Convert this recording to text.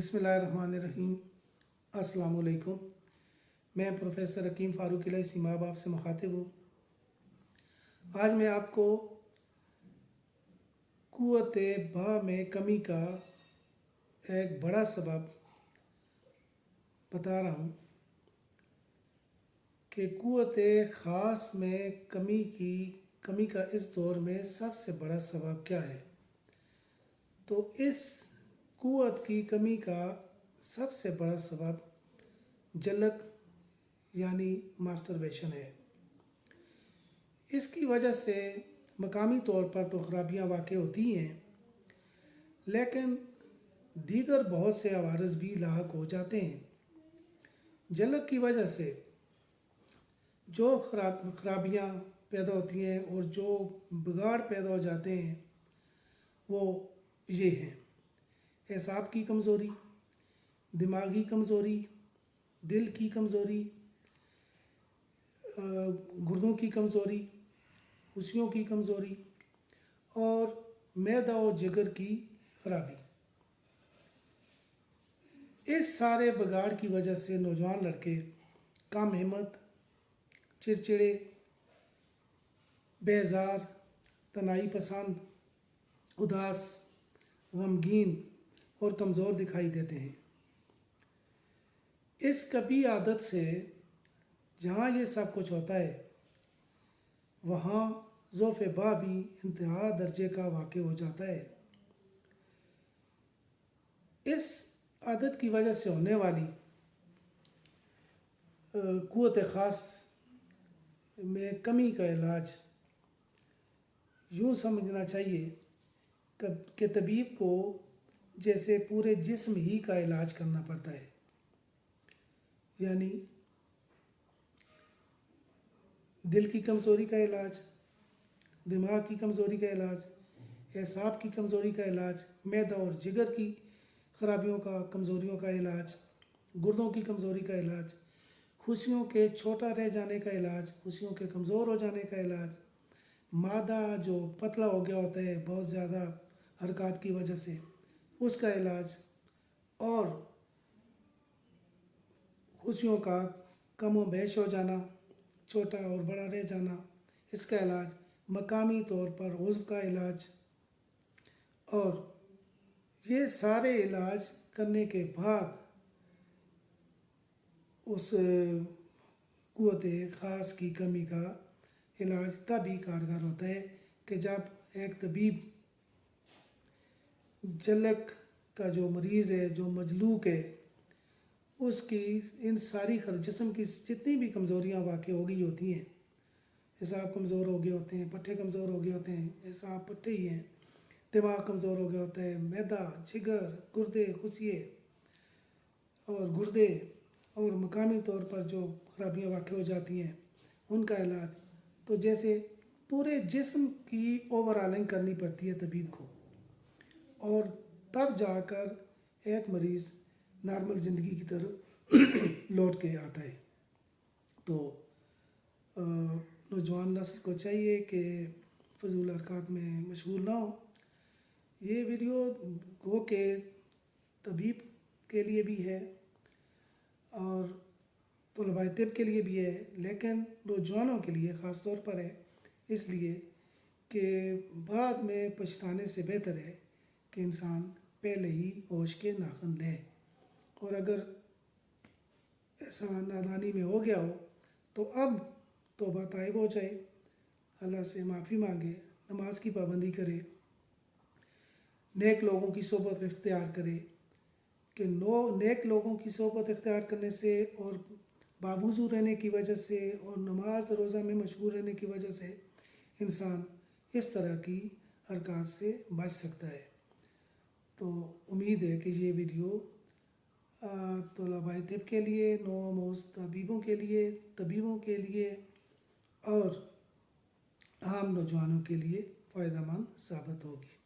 बिस्मिल्लाहिर्रहमानिर्रहीम। अस्सलाम वालेकुम। मैं प्रोफेसर हकीम फ़ारूक इलाही माँ बाप से मुखातिब हूँ। आज मैं आपको क़ुव्वत बा में कमी का एक बड़ा सबब बता रहा हूँ कि क़ुव्वत ख़ास में कमी का इस दौर में सबसे बड़ा सबब क्या है। तो इस क़ुव्वत की कमी का सबसे बड़ा सबब जलक यानी मास्टरबेशन है। इसकी वजह से मकामी तौर पर तो ख़राबियाँ वाक़ होती हैं, लेकिन दीगर बहुत से अवारज़ भी लाहक हो जाते हैं। जलक की वजह से जो ख़राबियाँ पैदा होती हैं और जो बिगाड़ पैदा हो जाते हैं वो ये हैं: एसाब की कमज़ोरी, दिमागी कमज़ोरी, दिल की कमज़ोरी, गुर्दों की कमज़ोरी, खुशियों की कमज़ोरी और मैदा और जिगर की ख़राबी। इस सारे बिगाड़ की वजह से नौजवान लड़के कम हिम्मत, चिड़चिड़े, बेजार, तनाई पसंद, उदास, गमगीन और कमज़ोर दिखाई देते हैं। इस कभी आदत से जहाँ ये सब कुछ होता है वहाँ ज़ौफ़ बा भी इंतहा दर्जे का वाक़ हो जाता है। इस आदत की वजह से होने वाली क़ुव्वत ख़ास में कमी का इलाज यूँ समझना चाहिए कि तबीब को जैसे पूरे जिस्म ही का इलाज करना पड़ता है, यानी दिल की कमज़ोरी का इलाज, दिमाग की कमज़ोरी का इलाज, एसाब की कमज़ोरी का इलाज, मैदा और जिगर की ख़राबियों का कमज़ोरियों का इलाज, गुर्दों की कमज़ोरी का इलाज, खुशियों के छोटा रह जाने का इलाज, खुशियों के कमज़ोर हो जाने का इलाज, मादा जो पतला हो गया होता है बहुत ज़्यादा हरकत की वजह से उसका इलाज, और खुशियों का कम व बेश हो जाना, छोटा और बड़ा रह जाना, इसका इलाज, मकामी तौर पर उज़्व का इलाज। और ये सारे इलाज करने के बाद उस क़ुव्वत ख़ास की कमी का इलाज तभी कारगर होता है कि जब एक तबीब जलक का जो मरीज़ है, जो मजलूक है, उसकी इन सारी जिस्म की जितनी भी कमज़ोरियाँ वाक़ हो गई होती हैं, एसाब कमज़ोर हो गए होते हैं, पट्ठे कमज़ोर हो गए होते हैं, एसाब पट्ठे ही हैं, दिमाग कमज़ोर हो गया होता है, मैदा, जिगर, गुर्दे, खुशिये और गुर्दे और मकामी तौर पर जो ख़राबियाँ वाक़ हो जाती हैं उनका इलाज, तो जैसे पूरे जिस्म की ओवरऑलिंग करनी पड़ती है तबीब को, और तब जाकर एक मरीज़ नॉर्मल ज़िंदगी की तरफ लौट के आता है। तो नौजवान नस्ल को चाहिए कि फ़ज़ूल हरकत में मशगूल ना हो। ये वीडियो गो के तबीब के लिए भी है और तलबाए तिब के लिए भी है, लेकिन नौजवानों के लिए ख़ास तौर पर है, इसलिए कि बाद में पछताने से बेहतर है कि इंसान पहले ही होश के नाखुन ले, और अगर ऐसा नादानी में हो गया हो तो अब तौबा ताइब हो जाए, अल्लाह से माफ़ी मांगे, नमाज की पाबंदी करे, नेक लोगों की सोबत इख्तियार करे कि नेक लोगों की सोबत इख्तियार करने से और बावुज़ू रहने की वजह से और नमाज रोज़ा में मशगूल रहने की वजह से इंसान इस तरह की हरकत से बच सकता है। तो उम्मीद है कि ये वीडियो तलबाए तिब के लिए, नौआमोज़ तबीबों के लिए और आम नौजवानों के लिए फ़ायदेमंद साबित होगी।